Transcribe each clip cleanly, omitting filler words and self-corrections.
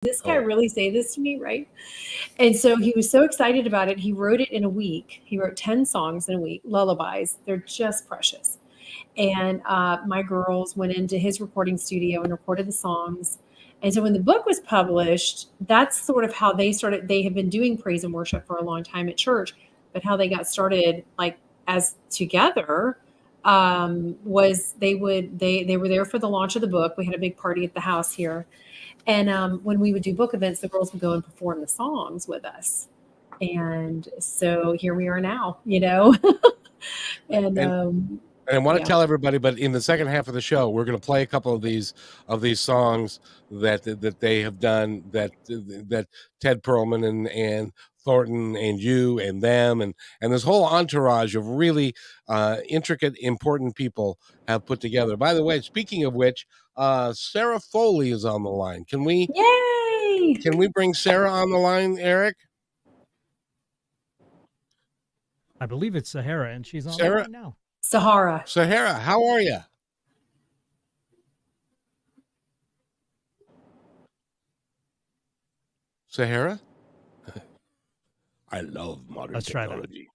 this guy really say this to me, right? And so he was so excited about it. He wrote it in a week. He wrote 10 songs in a week, lullabies. They're just precious. And my girls went into his recording studio and recorded the songs. And so when the book was published, that's sort of how they started. They have been doing praise and worship for a long time at church, but how they got started, like as together, was they were there for the launch of the book. We had a big party at the house here, and when we would do book events, the girls would go and perform the songs with us. And so here we are now, and And I want to yeah. tell everybody, but in the second half of the show, we're going to play a couple of these songs that they have done, that Ted Perlman and Thornton and you and them and this whole entourage of really intricate, important people have put together. By the way, speaking of which, Sarah Foley is on the line. Yay! Can we bring Sarah on the line, Eric? I believe it's Sahara, and she's on Sarah? the line now. Sahara, how are you? Sahara? I love modern technology.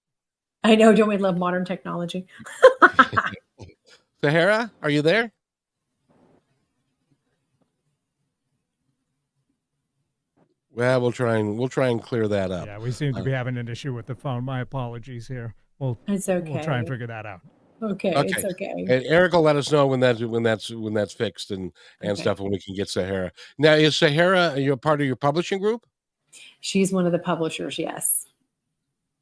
I know, don't we love modern technology? Sahara, are you there? Well, we'll try and clear that up. Yeah, we seem to be having an issue with the phone. My apologies here. It's okay. We'll try and figure that out. Okay. It's okay. And Eric will let us know when that's fixed and stuff, and we can get Sahara. Now, is Sahara part of your publishing group? She's one of the publishers, yes.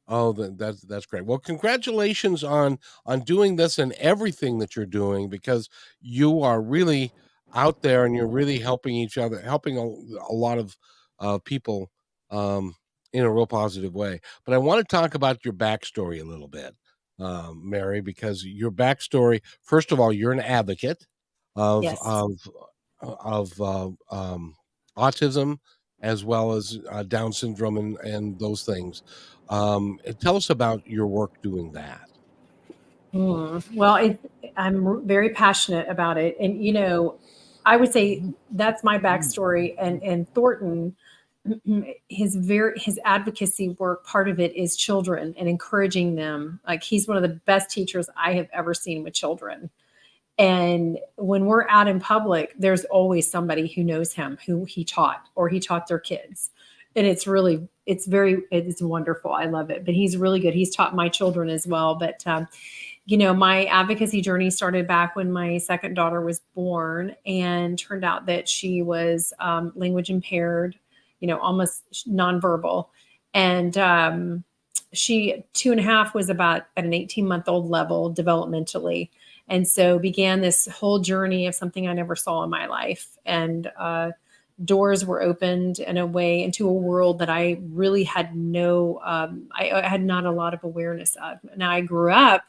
Oh, that's great. Well, congratulations on doing this and everything that you're doing, because you are really out there and you're really helping each other, helping a lot of people in a real positive way. But I want to talk about your backstory a little bit, Mary, because your backstory, first of all, you're an advocate of Yes. autism as well as Down syndrome and those things. Tell us about your work doing that. Well, I'm very passionate about it. And, I would say that's my backstory. And Thornton, his advocacy work, part of it is children and encouraging them. Like, he's one of the best teachers I have ever seen with children. And when we're out in public, there's always somebody who knows him, who he taught, or he taught their kids. And it's wonderful. I love it. But he's really good. He's taught my children as well. But, my advocacy journey started back when my second daughter was born, and turned out that she was language impaired, almost nonverbal. And she, 2.5, was about at an 18-month-old level developmentally. And so began this whole journey of something I never saw in my life. And doors were opened in a way into a world that I really had I had not a lot of awareness of. Now, I grew up,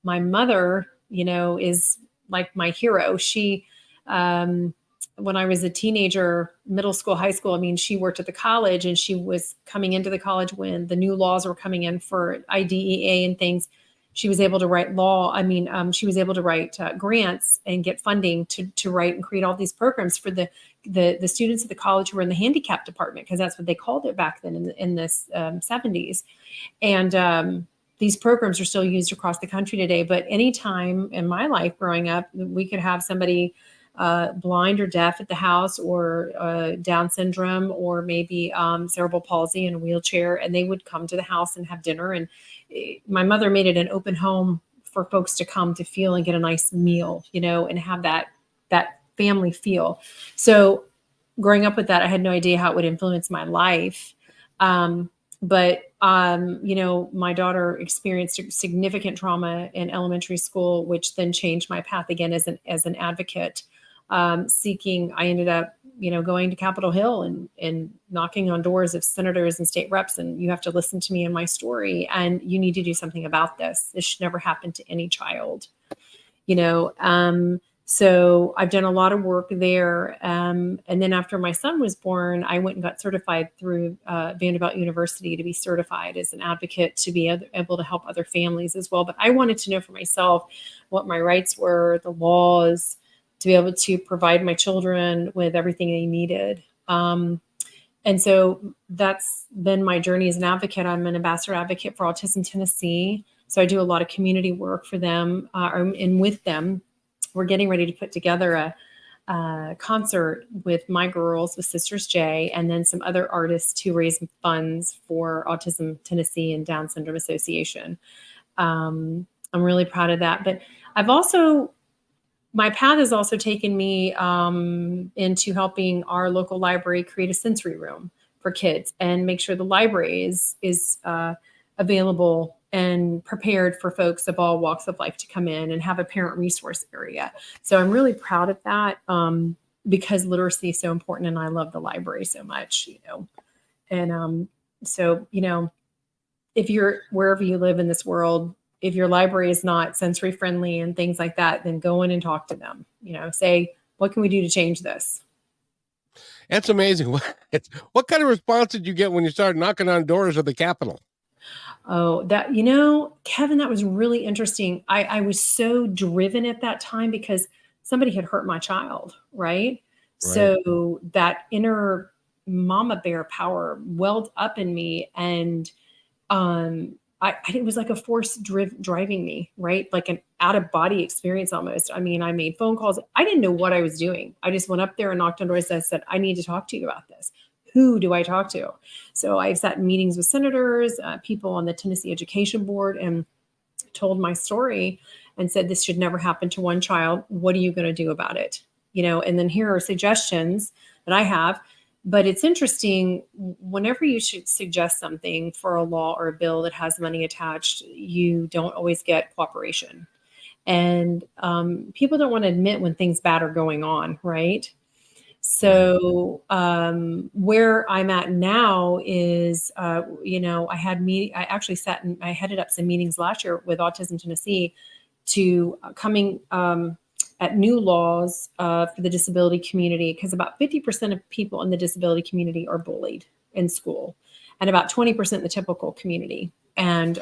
my mother, is like my hero. She, when I was a teenager, middle school, high school, she worked at the college, and she was coming into the college when the new laws were coming in for IDEA and things. She was able to write she was able to write grants and get funding to write and create all these programs for the students of the college who were in the handicap department, because that's what they called it back then in the 70s. And these programs are still used across the country today. But any time in my life growing up, we could have somebody blind or deaf at the house, or Down syndrome, or maybe cerebral palsy in a wheelchair, and they would come to the house and have dinner. And my mother made it an open home for folks to come to feel and get a nice meal, and have that family feel. So growing up with that, I had no idea how it would influence my life. But my daughter experienced significant trauma in elementary school, which then changed my path again as an advocate. I ended up, going to Capitol Hill and knocking on doors of senators and state reps, and you have to listen to me and my story, and you need to do something about this. This should never happen to any child, So I've done a lot of work there. And then after my son was born, I went and got certified through Vanderbilt University to be certified as an advocate, to be able to help other families as well. But I wanted to know for myself what my rights were, the laws, to be able to provide my children with everything they needed. And so that's been my journey as an advocate. I'm an ambassador advocate for Autism Tennessee. So I do a lot of community work for them, and with them. We're getting ready to put together a concert with my girls, with Sisters J, and then some other artists to raise funds for Autism Tennessee and Down Syndrome Association. I'm really proud of that. But my path has also taken me into helping our local library create a sensory room for kids and make sure the library is available and prepared for folks of all walks of life to come in and have a parent resource area. So I'm really proud of that because literacy is so important, and I love the library so much, And so, if you're wherever you live in this world, if your library is not sensory friendly and things like that, then go in and talk to them. Say, what can we do to change this? That's amazing. What kind of response did you get when you started knocking on doors of the Capitol? Oh, Kevin, that was really interesting. I was so driven at that time because somebody had hurt my child, right? So that inner mama bear power welled up in me, and it was like a force driving me, right? Like an out of body experience almost. I mean, I made phone calls. I didn't know what I was doing. I just went up there and knocked on doors. I said, I need to talk to you about this. Who do I talk to? So I sat in meetings with senators, people on the Tennessee Education Board, and told my story and said, this should never happen to one child. What are you going to do about it? And then here are suggestions that I have. But it's interesting, whenever you should suggest something for a law or a bill that has money attached, you don't always get cooperation. And people don't want to admit when things bad are going on, right? So where I'm at now is, I headed up some meetings last year with Autism Tennessee to coming at new laws for the disability community, because about 50% of people in the disability community are bullied in school, and about 20% in the typical community. And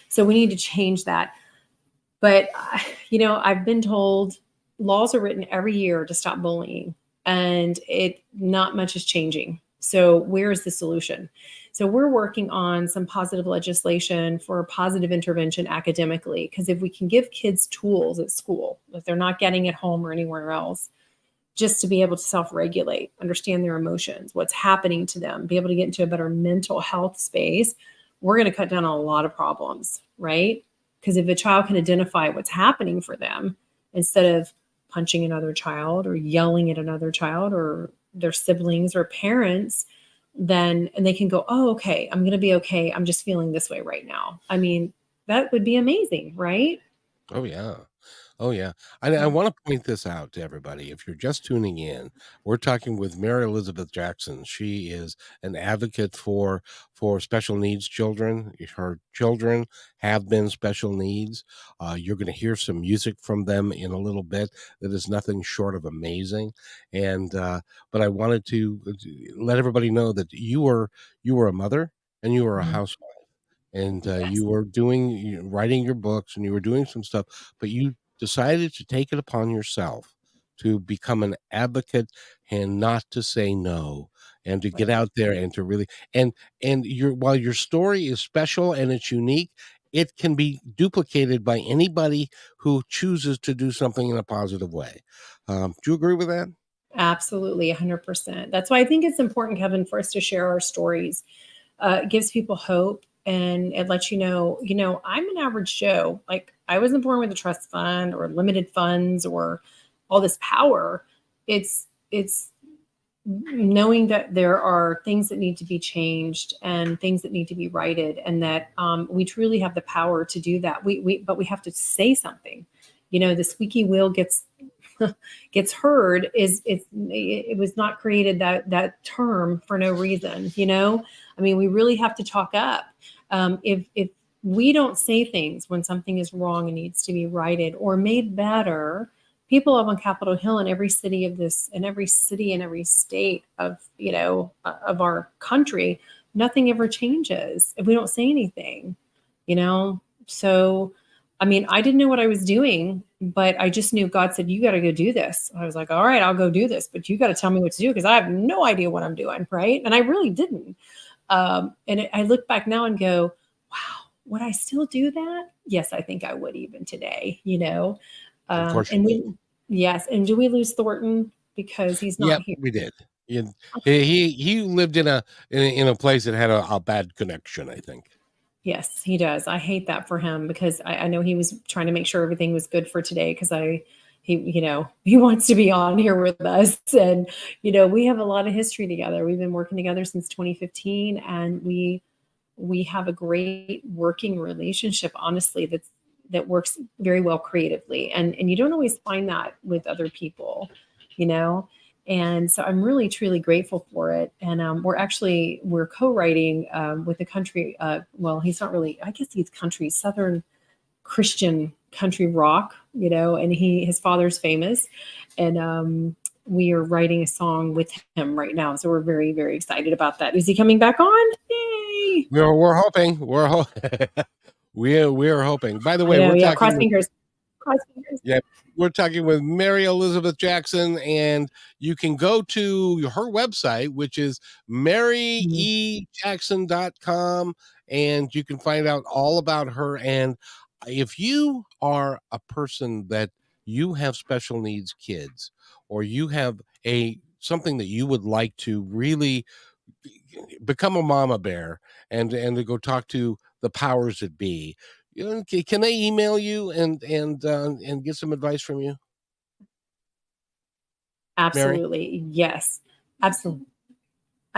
so we need to change that. But, I've been told laws are written every year to stop bullying, and not much is changing. So where is the solution? So we're working on some positive legislation for positive intervention academically, because if we can give kids tools at school that they're not getting at home or anywhere else, just to be able to self-regulate, understand their emotions, what's happening to them, be able to get into a better mental health space, we're going to cut down on a lot of problems, right? Because if a child can identify what's happening for them, instead of punching another child or yelling at another child or their siblings or parents, and they can go, oh, okay, I'm going to be okay. I'm just feeling this way right now. I mean, that would be amazing, right? Oh, yeah. Oh, yeah. I want to point this out to everybody. If you're just tuning in, we're talking with Mary Elizabeth Jackson. She is an advocate for special needs children. Her children have been special needs. You're going to hear some music from them in a little bit that is nothing short of amazing. And but I wanted to let everybody know that you were a mother and you were a housewife. And you were writing your books, and you were doing some stuff, but you decided to take it upon yourself to become an advocate and not to say no, and to get out there and to really and while your story is special and it's unique, it can be duplicated by anybody who chooses to do something in a positive way. Do you agree with that? Absolutely, 100%. That's why I think it's important, Kevin, for us to share our stories. It gives people hope, and it lets you know, I'm an average Joe. Like, I wasn't born with a trust fund or limited funds or all this power. It's knowing that there are things that need to be changed and things that need to be righted, and that we truly have the power to do that. But we have to say something. The squeaky wheel gets heard. It was not created that term for no reason. I mean, we really have to talk up. If we don't say things when something is wrong and needs to be righted or made better, people up on Capitol Hill in every city in every state of our country, nothing ever changes if we don't say anything. So I mean, I didn't know what I was doing, but I just knew God said, you got to go do this. I was like, all right, I'll go do this, but you got to tell me what to do because I have no idea what I'm doing. Right. And I really didn't. I look back now and go, wow, would I still do that? Yes, I think I would even today, you know. Of course you And would. yes. And do we lose Thornton because he's not Yep, here? we did. And he lived in a place that had a bad connection, I think. Yes, he does. I hate that for him because I know he was trying to make sure everything was good for today because he wants to be on here with us. And, we have a lot of history together. We've been working together since 2015 and we have a great working relationship, honestly, that works very well creatively. And you don't always find that with other people, you know? And so I'm really, truly grateful for it. And we're co-writing with a country. Well, he's not really, I guess he's country, Southern Christian country rock, and his father's famous. And we are writing a song with him right now. So we're very, very excited about that. Is he coming back on? Yay. We're hoping. We're hoping. By the way, I know, we're yeah, talking. cross fingers. Cross fingers. Yeah, we're talking with Mary Elizabeth Jackson, and you can go to her website, which is maryejackson.com, and you can find out all about her. And if you are a person that you have special needs kids, or you have something that you would like to really become a mama bear and to go talk to the powers that be, can they email you and get some advice from you? Absolutely. Mary? Yes, absolutely.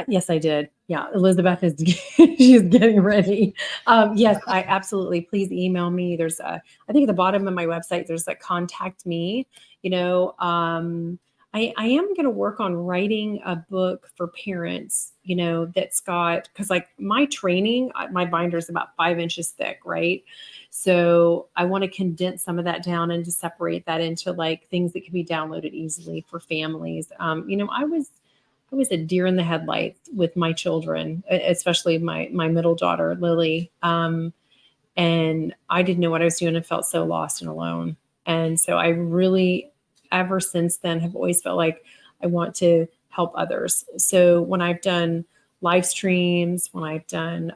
Yes, I did. Yeah, Elizabeth is she's getting ready. Yes, I absolutely. Please email me. There's I think at the bottom of my website there's a contact me. I am going to work on writing a book for parents. That's got, because like my training, my binder is about 5 inches thick, right? So I want to condense some of that down and to separate that into like things that can be downloaded easily for families. I was a deer in the headlights with my children, especially my middle daughter, Lily. And I didn't know what I was doing and felt so lost and alone. And so I really, ever since then, have always felt like I want to help others. So when I've done live streams, when I've done,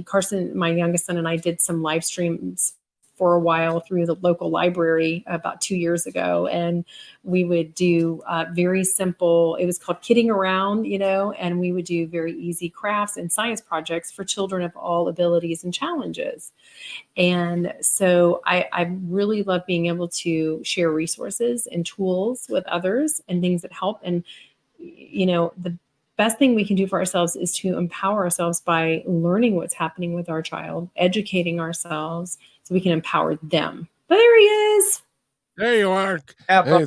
Carson, my youngest son, and I did some live streams for a while through the local library about 2 years ago. And we would do very simple, it was called Kidding Around, and we would do very easy crafts and science projects for children of all abilities and challenges. And so I really love being able to share resources and tools with others and things that help. And, the best thing we can do for ourselves is to empower ourselves by learning what's happening with our child, educating ourselves so we can empower them. But there he is. There you are. Yeah,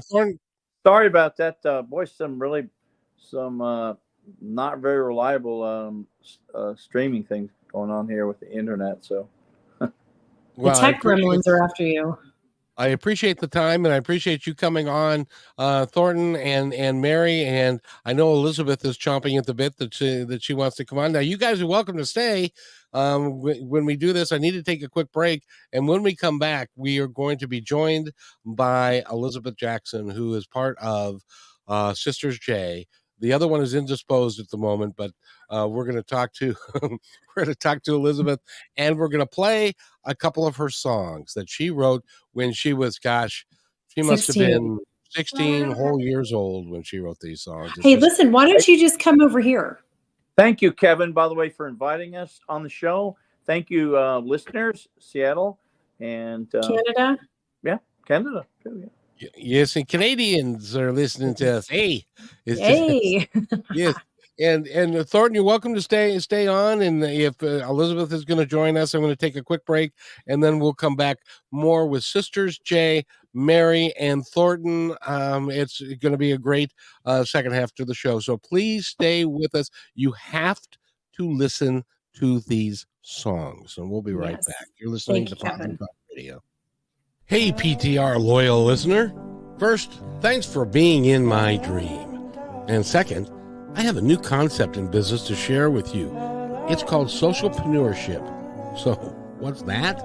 sorry about that. Boy, some not very reliable streaming things going on here with the internet. So the tech gremlins are after you. I appreciate the time, and I appreciate you coming on, Thornton and Mary. And I know Elizabeth is chomping at the bit that she wants to come on. Now, you guys are welcome to stay. When we do this, I need to take a quick break. And when we come back, we are going to be joined by Elizabeth Jackson, who is part of Sisters J. The other one is indisposed at the moment, but we're going to talk to Elizabeth, and we're going to play a couple of her songs that she wrote when she was, she must 16. Have been 16 whole years old when she wrote these songs. Listen, why don't you just come over here? Thank you, Kevin, by the way, for inviting us on the show. Thank you, listeners, Seattle and Canada. Yeah, Canada too, yeah. Yes, and Canadians are listening to us. Hey. Yes. And Thornton, you're welcome to stay on. And if Elizabeth is going to join us, I'm going to take a quick break, and then we'll come back more with Sisters J, Mary, and Thornton. It's going to be a great second half to the show. So please stay with us. You have to listen to these songs, and we'll be right back. You're listening to Positive Talk Radio. Hey, PTR loyal listener. First, thanks for being in my dream. And second, I have a new concept in business to share with you. It's called socialpreneurship. So, what's that?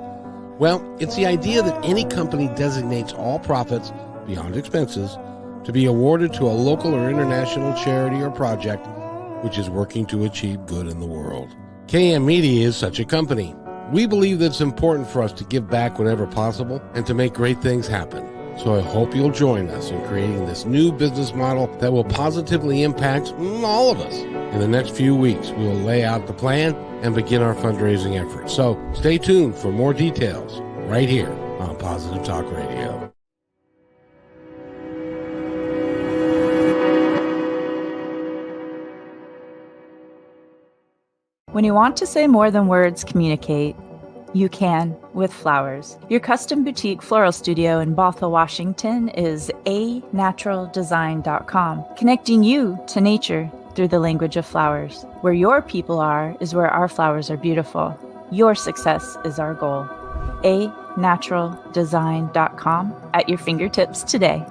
Well, it's the idea that any company designates all profits beyond expenses to be awarded to a local or international charity or project which is working to achieve good in the world. KM Media is such a company. We believe that it's important for us to give back whenever possible and to make great things happen. So I hope you'll join us in creating this new business model that will positively impact all of us. In the next few weeks, we will lay out the plan and begin our fundraising efforts. So stay tuned for more details right here on Positive Talk Radio. When you want to say more than words communicate, you can with flowers. Your custom boutique floral studio in Bothell, Washington is anaturaldesign.com, connecting you to nature through the language of flowers. Where your people are is where our flowers are beautiful. Your success is our goal. anaturaldesign.com at your fingertips today.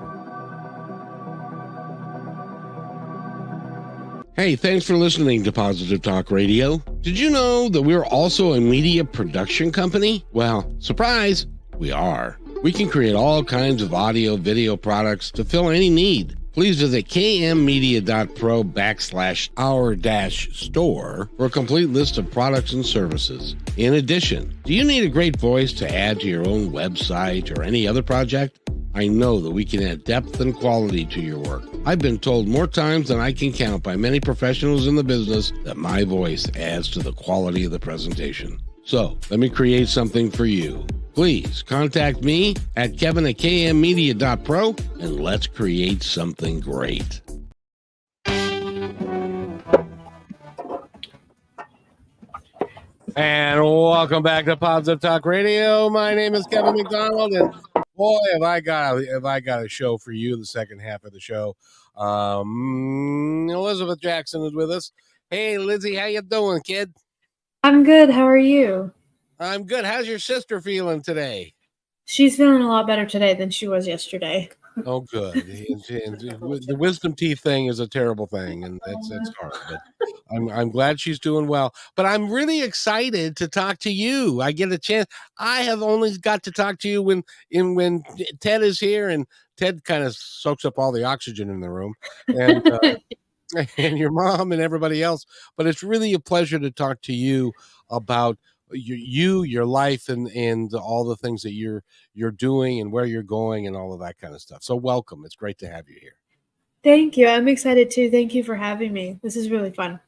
Hey, thanks for listening to Positive Talk Radio. Did you know that we're also a media production company? Well, surprise, we are. We can create all kinds of audio, video products to fill any need. Please visit kmmedia.pro/our-store for a complete list of products and services. In addition, do you need a great voice to add to your own website or any other project? I know that we can add depth and quality to your work. I've been told more times than I can count by many professionals in the business that my voice adds to the quality of the presentation. So let me create something for you. Please contact me at kevin@kmmedia.pro and let's create something great. And welcome back to Positive Talk Radio. My name is Kevin McDonald, and boy, have I got a show for you. The second half of the show. Elizabeth Jackson is with us. Hey, Lizzie, how you doing, kid? I'm good. How are you? I'm good. How's your sister feeling today? She's feeling a lot better today than she was yesterday. Oh, good. And the wisdom teeth thing is a terrible thing, and it's hard. But I'm glad she's doing well. But I'm really excited to talk to you. I get a chance. I have only got to talk to you when Ted is here, and Ted kind of soaks up all the oxygen in the room, and and your mom and everybody else. But it's really a pleasure to talk to you about your life and all the things that you're doing and where you're going and all of that kind of stuff. So welcome. It's great to have you here. Thank you. I'm excited too. Thank you for having me. This is really fun.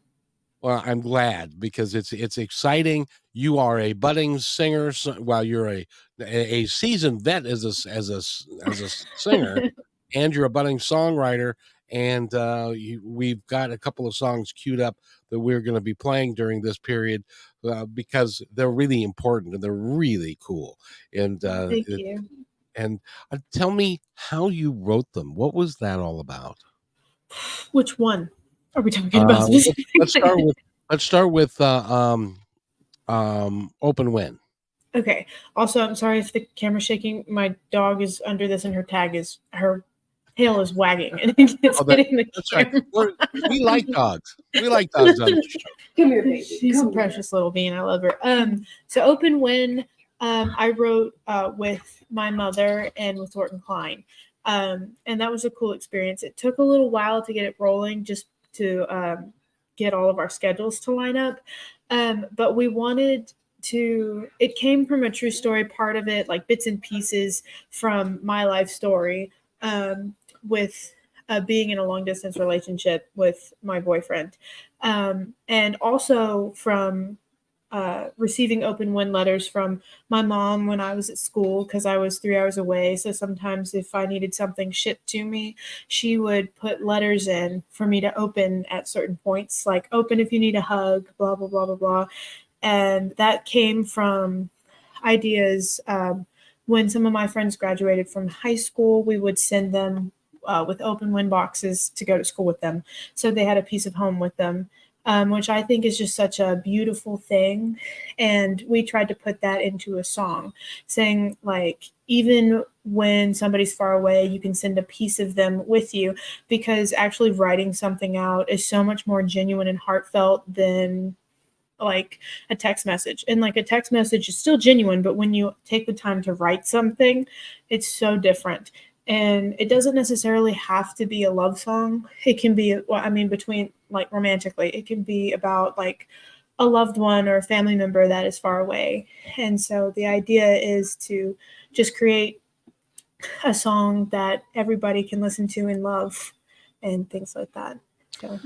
Well, I'm glad because it's exciting. You are a budding singer. While you're a seasoned vet as a singer, and you're a budding songwriter. And we've got a couple of songs queued up that we're going to be playing during this period because they're really important and they're really cool. And thank you. And tell me how you wrote them. What was that all about? Which one are we talking about? Let's start with Open When. Okay. Also, I'm sorry if the camera's shaking. My dog is under this, and her tail is wagging, and it's hitting the camera. Right. We like dogs. We like dogs on the show. Come here, baby. She's a precious little being. I love her. So Open When, I wrote with my mother and with Thornton Klein. And that was a cool experience. It took a little while to get it rolling, just to get all of our schedules to line up. But we wanted to, it came from a true story, part of it, like bits and pieces from my life story, with being in a long distance relationship with my boyfriend. And also from receiving Open When letters from my mom when I was at school, because I was 3 hours away. So sometimes if I needed something shipped to me, she would put letters in for me to open at certain points, like open if you need a hug, blah, blah, blah, blah, blah. And that came from ideas. When some of my friends graduated from high school, we would send them with Open When boxes to go to school with them. So they had a piece of home with them. Which I think is just such a beautiful thing. And we tried to put that into a song, saying, like, even when somebody's far away, you can send a piece of them with you, because actually writing something out is so much more genuine and heartfelt than like a text message. And like a text message is still genuine, but when you take the time to write something, it's so different. And it doesn't necessarily have to be a love song. It can be, well, I mean, between like romantically, it can be about like a loved one or a family member that is far away. And so the idea is to just create a song that everybody can listen to and love and things like that. So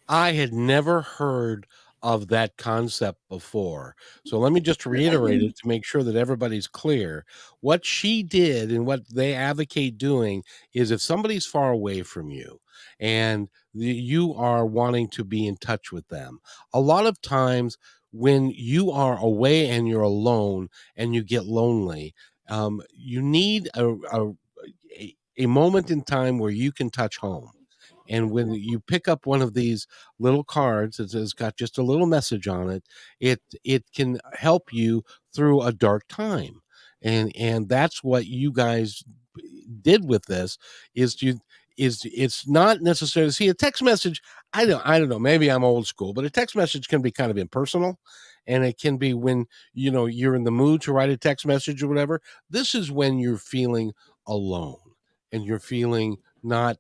I had never heard of that concept before. So let me just reiterate it to make sure that everybody's clear. What she did and what they advocate doing is if somebody's far away from you and you are wanting to be in touch with them, a lot of times when you are away and you're alone and you get lonely, you need a moment in time where you can touch home. And when you pick up one of these little cards that has got just a little message on it, it can help you through a dark time. And that's what you guys did with this it's not necessarily, see, a text message, I don't know, maybe I'm old school, but a text message can be kind of impersonal, and it can be when you're in the mood to write a text message or whatever. This is when you're feeling alone and you're feeling not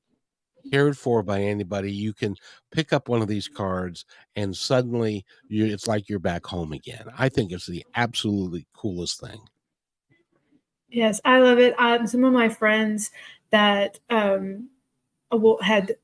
cared for by anybody. You can pick up one of these cards and suddenly it's like you're back home again. I think it's the absolutely coolest thing. yes, I love it. Some of my friends that they were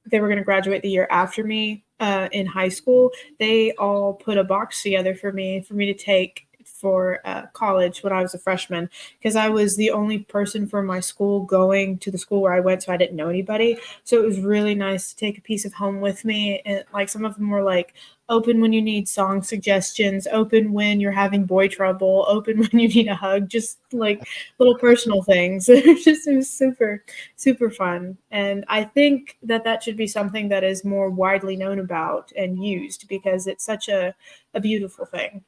going to graduate the year after me in high school, they all put a box together for me to take for college when I was a freshman, because I was the only person from my school going to the school where I went, so I didn't know anybody. So it was really nice to take a piece of home with me. And like some of them were like, open when you need song suggestions, open when you're having boy trouble, open when you need a hug, just like little personal things. It was super, super fun. And I think that should be something that is more widely known about and used, because it's such a beautiful thing.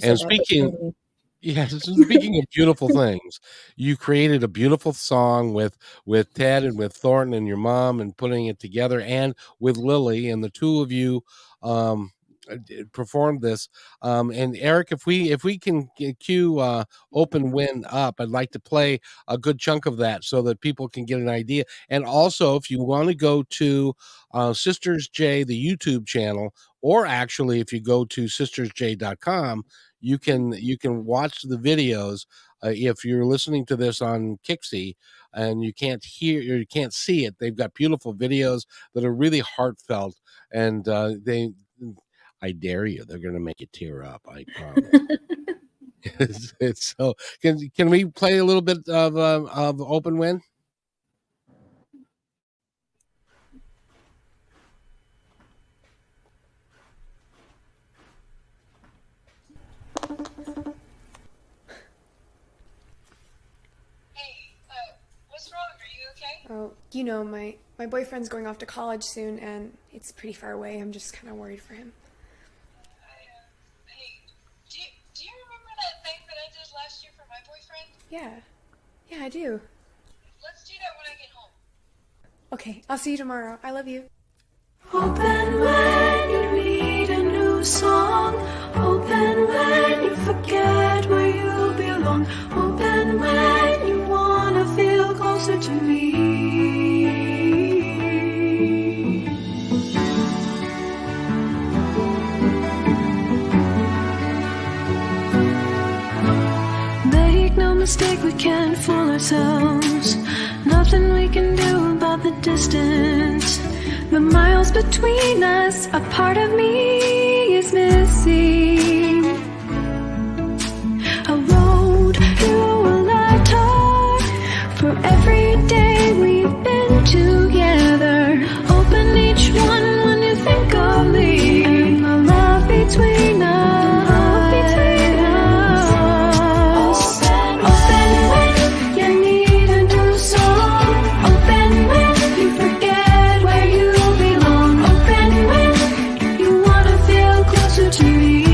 And speaking of beautiful things, you created a beautiful song with Ted and with Thornton and your mom, and putting it together, and with Lily, and the two of you performed this. And Eric, if we can cue Open Wind up, I'd like to play a good chunk of that so that people can get an idea. And also, if you want to go to Sisters J, the YouTube channel, or actually if you go to sistersj.com, you can watch the videos. If you're listening to this on Kixie and you can't hear or you can't see it, they've got beautiful videos that are really heartfelt, and I dare you, they're going to make you tear up, I promise. it's so. Can we play a little bit of Open Wind? What's wrong? Are you okay? Oh, my boyfriend's going off to college soon, and it's pretty far away. I'm just kind of worried for him. Hey, do you remember that thing that I did last year for my boyfriend? Yeah, I do. Let's do that when I get home. Okay, I'll see you tomorrow. I love you. Open when you need a new song. Open when you forget where you belong. Open when you wanna feel closer to me. Make no mistake, we can't fool ourselves. Nothing we can do about the distance. The miles between us, a part of me is missing. A road through a lifetime for every day we've been together. Open each one when you think of me and the love between us. Open when you need a new song. Open when you forget where you belong. Open when you wanna feel closer to me.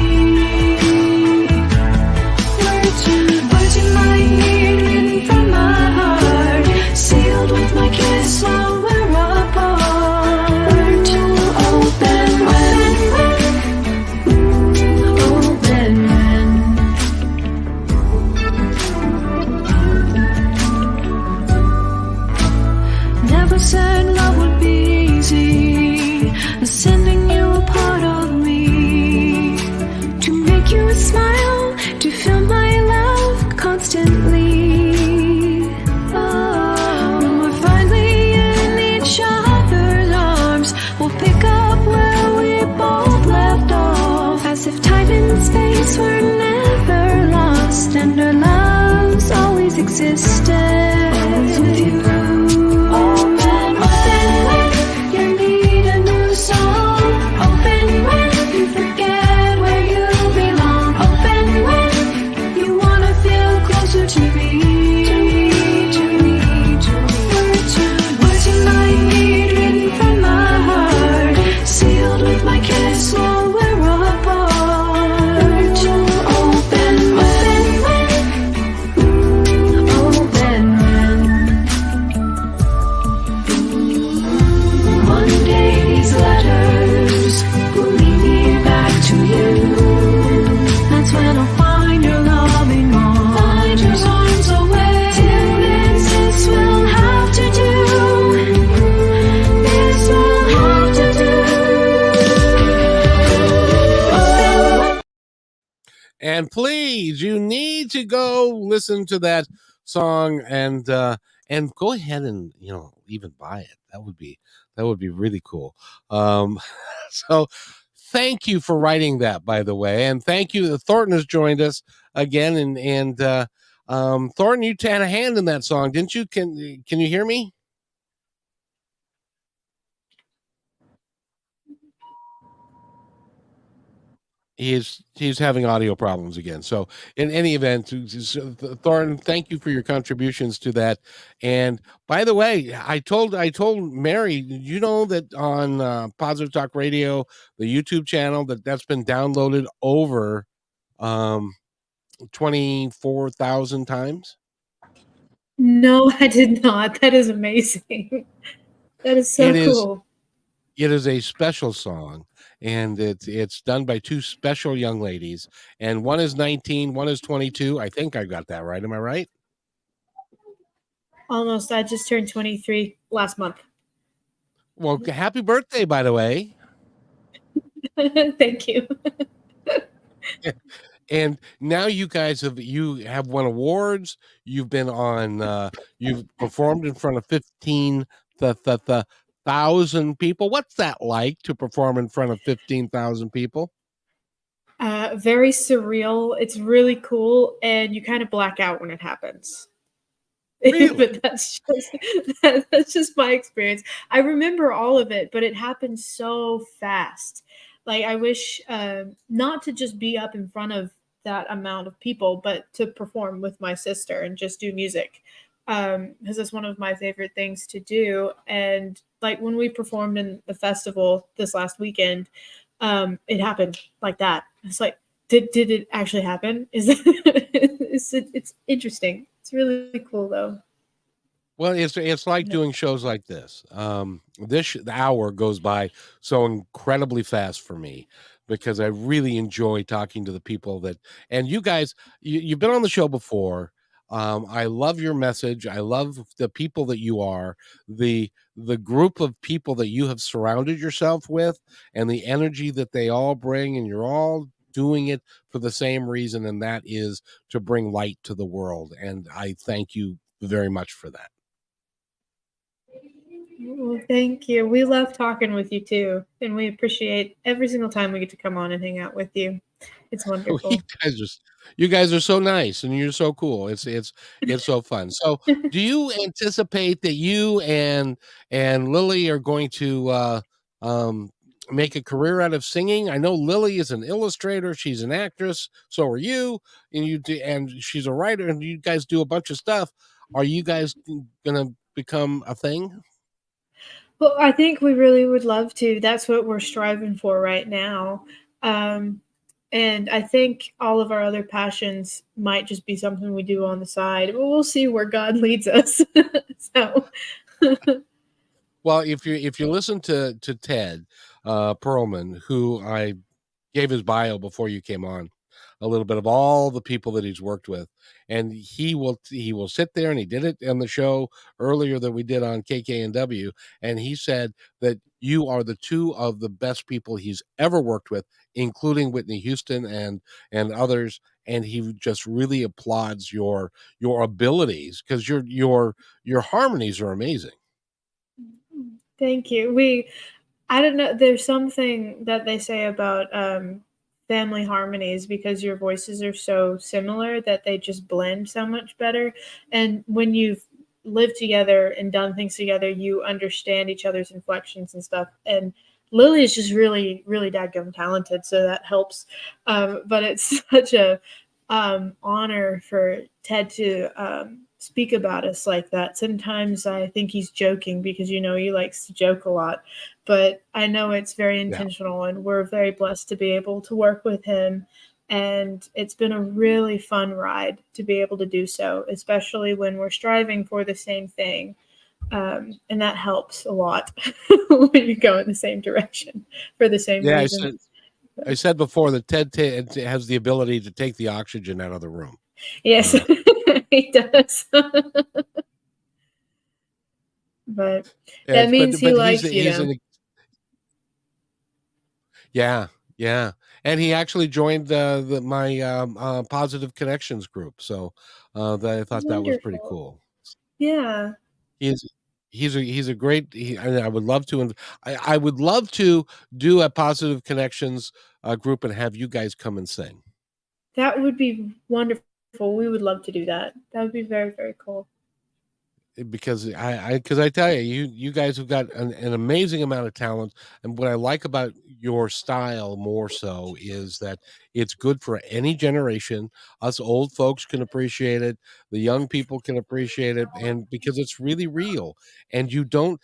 you a smile to fill my love constantly. When we're finally in each other's arms, we'll pick up where we both left off, as if time and space were never lost, and our loves always existed. Always with you. Open when you need a new song. Open when you forget where you belong. Open when you wanna feel closer to me. Words you might need written from my heart, sealed with my kiss while we're apart. Open when. One day these letters will lead me back to you. That's when I'll find your loving arms. Find your arms away. Till then, this will have to do. This will have to do. And please, you need to go listen to that song and go ahead and even buy it. That would be really cool. So thank you for writing that, by the way, and thank you. Thornton has joined us again, and Thornton, you had a hand in that song, didn't you? Can you hear me? He's having audio problems again. So in any event, Thornton, thank you for your contributions to that. And by the way, I told Mary, did you know that on Positive Talk Radio, the YouTube channel, that's been downloaded over 24,000 times? No, I did not. That is amazing. That is so cool. It is a special song, and it's done by two special young ladies, and one is 19, one is 22. I think I got that right. Am I right? Almost. I just turned 23 last month. Well, happy birthday, by the way. Thank you. And now you guys have won awards. You've been on. You've performed in front of 15,000 people. What's that like to perform in front of 15,000 people? Very surreal. It's really cool, and you kind of black out when it happens. Really? But that's just my experience. I remember all of it, but it happened so fast. Like, I wish not to just be up in front of that amount of people, but to perform with my sister and just do music, because it's one of my favorite things to do. And like when we performed in the festival this last weekend, it happened like that. It's like, did it actually happen? It's interesting. It's really cool though. Well, it's like doing shows like this. The hour goes by so incredibly fast for me, because I really enjoy talking to the people and you guys, you've been on the show before. I love your message. I love the people that you are, the group of people that you have surrounded yourself with, and the energy that they all bring, and you're all doing it for the same reason, and that is to bring light to the world. And I thank you very much for that. Well, thank you. We love talking with you too, and we appreciate every single time we get to come on and hang out with you. It's wonderful. You guys are so nice, and you're so cool. It's so fun. So, do you anticipate that you and Lily are going to make a career out of singing? I know Lily is an illustrator. She's an actress. So are you, and she's a writer, and you guys do a bunch of stuff. Are you guys gonna become a thing? Well, I think we really would love to. That's what we're striving for right now. And I think all of our other passions might just be something we do on the side. But we'll see where God leads us. So, well, if you listen to Ted Perlman, who I gave his bio before you came on, a little bit of all the people that he's worked with, and he will sit there, and he did it on the show earlier that we did on KKNW, and he said that you are the two of the best people he's ever worked with, including Whitney Houston and others. And he just really applauds your abilities, because your harmonies are amazing. Thank you. I don't know. There's something that they say about family harmonies, because your voices are so similar that they just blend so much better. And when you've lived together and done things together, you understand each other's inflections and stuff. And Lily is just really, really dadgum talented, so that helps. But it's such a honor for Ted to speak about us like that. Sometimes I think he's joking, because he likes to joke a lot, but I know it's very intentional, and we're very blessed to be able to work with him. And it's been a really fun ride to be able to do so, especially when we're striving for the same thing. And that helps a lot when you go in the same direction for the same reason. I said before that Ted has the ability to take the oxygen out of the room. Yes, he does. But that means he likes Yeah. And he actually joined my Positive Connections group. So I thought that was pretty cool. Yeah. He's a great. I would love to. I would love to do a Positive Connections group and have you guys come and sing. That would be wonderful. We would love to do that. That would be very, very cool. Because I tell you guys have got an amazing amount of talent, and what I like about your style more so is that it's good for any generation. Us old folks can appreciate it, the young people can appreciate it, and because it's really real, and you don't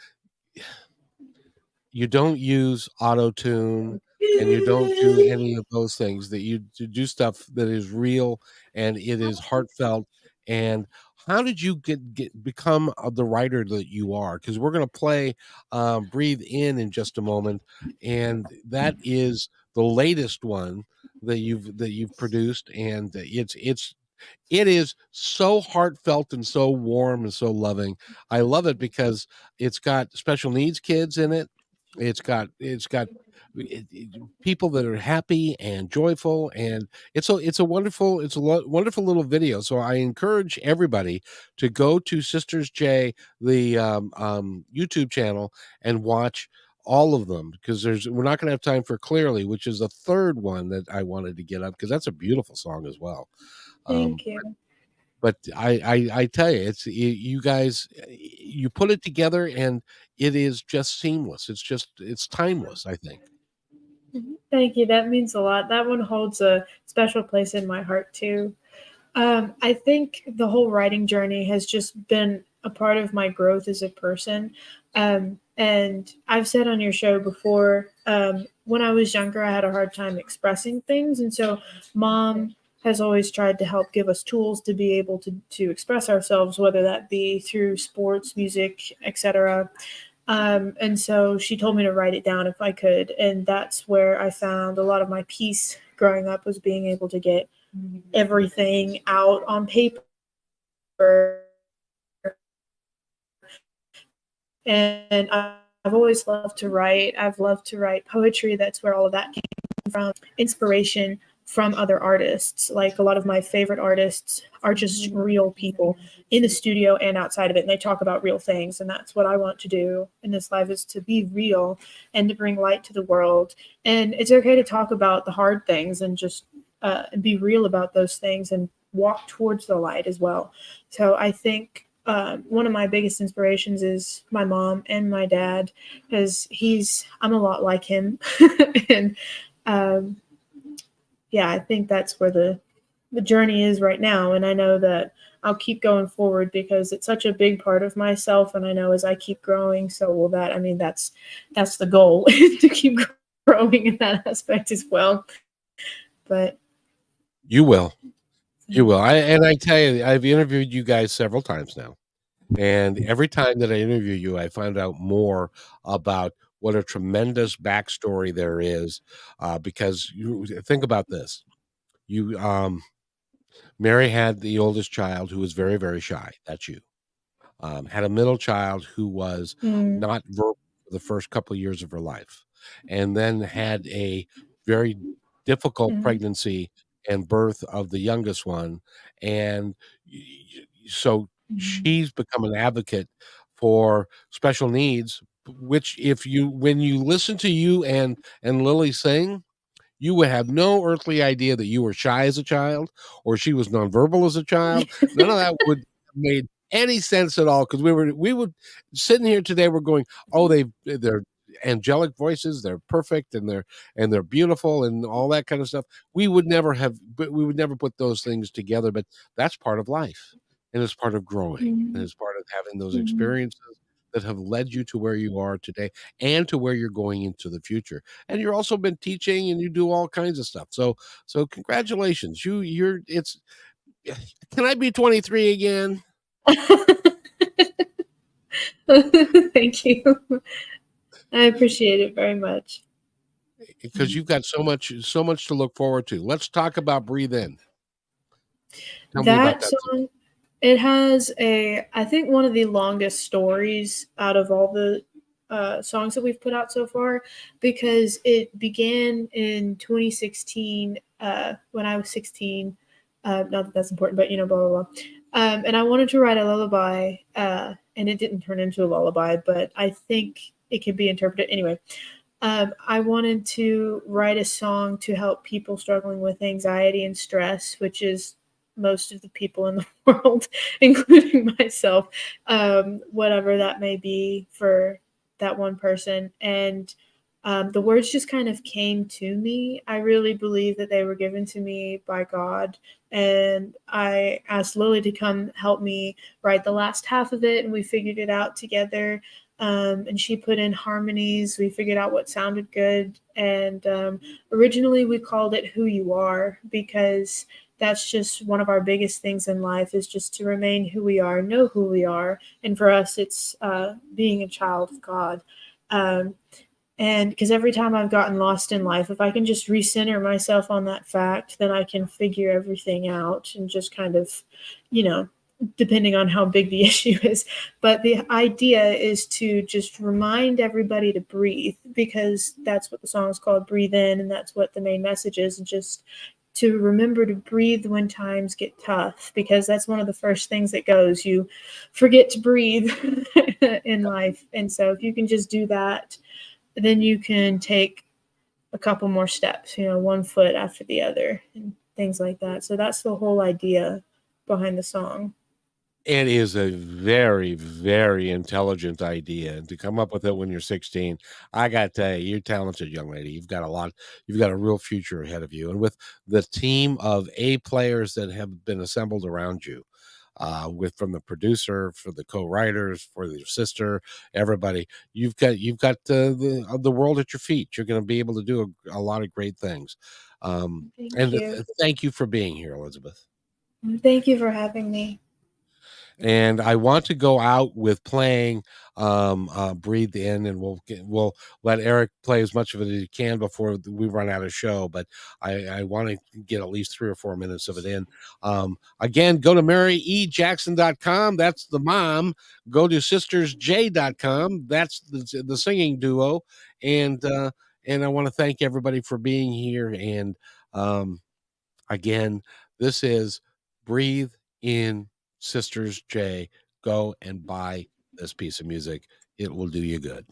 use auto-tune, and you don't do any of those things. That you do stuff that is real and it is heartfelt. And how did you become the writer that you are? Because we're going to play Breathe In just a moment, and that is the latest one that you've produced, and it is so heartfelt and so warm and so loving. I love it because it's got special needs kids in it. It's got people that are happy and joyful, and it's a wonderful little video. So I encourage everybody to go to Sisters J, the YouTube channel, and watch all of them, because we're not going to have time for Clearly, which is the third one that I wanted to get up, because that's a beautiful song as well. Thank you. But I tell you, you guys, you put it together and it is just seamless. It's timeless, I think. Thank you. That means a lot. That one holds a special place in my heart too. I think the whole writing journey has just been a part of my growth as a person. And I've said on your show before, when I was younger, I had a hard time expressing things. And so Mom has always tried to help give us tools to be able to express ourselves, whether that be through sports, music, etc. And so she told me to write it down if I could. And that's where I found a lot of my peace growing up, was being able to get everything out on paper. And I've always loved to write. I've loved to write poetry. That's where all of that came from. Inspiration from other artists. Like, a lot of my favorite artists are just real people in the studio and outside of it. And they talk about real things. And that's what I want to do in this life, is to be real and to bring light to the world. And it's okay to talk about the hard things and just be real about those things and walk towards the light as well. So I think one of my biggest inspirations is my mom and my dad, because I'm a lot like him. And yeah, I think that's where the journey is right now. And I know that I'll keep going forward, because it's such a big part of myself. And I know as I keep growing, so will that. I mean, that's the goal, to keep growing in that aspect as well. But you will. I tell you, I've interviewed you guys several times now. And every time that I interview you, I find out more about what a tremendous backstory there is. Because you think about this, Mary had the oldest child who was very, very shy. That's you. Had a middle child who was not verbal for the first couple of years of her life, and then had a very difficult Mhm. pregnancy and birth of the youngest one, and so Mhm. she's become an advocate for special needs, which when you listen to you and Lily sing, you would have no earthly idea that you were shy as a child or she was nonverbal as a child. None of that would have made any sense at all, because we would sitting here today, we're going, oh, they're angelic voices, they're perfect, and they're beautiful and all that kind of stuff. We would never put those things together, but that's part of life, and it's part of growing, and Mhm. it's part of having those Mhm. experiences that have led you to where you are today and to where you're going into the future. And you're also been teaching and you do all kinds of stuff. So congratulations. You're it's Can I be 23 again? Thank you. I appreciate it very much. Because you've got so much to look forward to. Let's talk about Breathe In. Tell me about That that. song, it has I think one of the longest stories out of all the songs that we've put out so far, because it began in 2016 when I was 16. Not that that's important, but blah blah blah. And I wanted to write a lullaby, and it didn't turn into a lullaby, but I think it could be interpreted anyway. I wanted to write a song to help people struggling with anxiety and stress, which is most of the people in the world, including myself, whatever that may be for that one person. And the words just kind of came to me. I really believe that they were given to me by God. And I asked Lily to come help me write the last half of it, and we figured it out together. And she put in harmonies. We figured out what sounded good. And originally we called it Who You Are, because that's just one of our biggest things in life, is just to remain who we are, know who we are. And for us, it's being a child of God. And because every time I've gotten lost in life, if I can just recenter myself on that fact, then I can figure everything out, and just kind of, depending on how big the issue is. But the idea is to just remind everybody to breathe, because that's what the song is called, Breathe In, and that's what the main message is. And just to remember to breathe when times get tough, because that's one of the first things that goes. You forget to breathe in life. And so if you can just do that, then you can take a couple more steps, one foot after the other, and things like that. So that's the whole idea behind the song. It is a very, very intelligent idea, and to come up with it when you're 16, I got to tell you, you're a talented young lady. You've got a real future ahead of you. And with the team of A players that have been assembled around you, from the producer, for the co-writers, for your sister, everybody, you've got the world at your feet. You're going to be able to do a lot of great things. Thank you. Thank you for being here, Elizabeth. Thank you for having me. And I want to go out with playing Breathe In, and we'll let Eric play as much of it as he can before we run out of show, but I want to get at least 3 or 4 minutes of it in. Again, go to maryejackson.com. That's the mom. Go to sistersj.com. That's the singing duo. And I want to thank everybody for being here. And again, this is Breathe In, Sisters J. Go and buy this piece of music. It will do you good.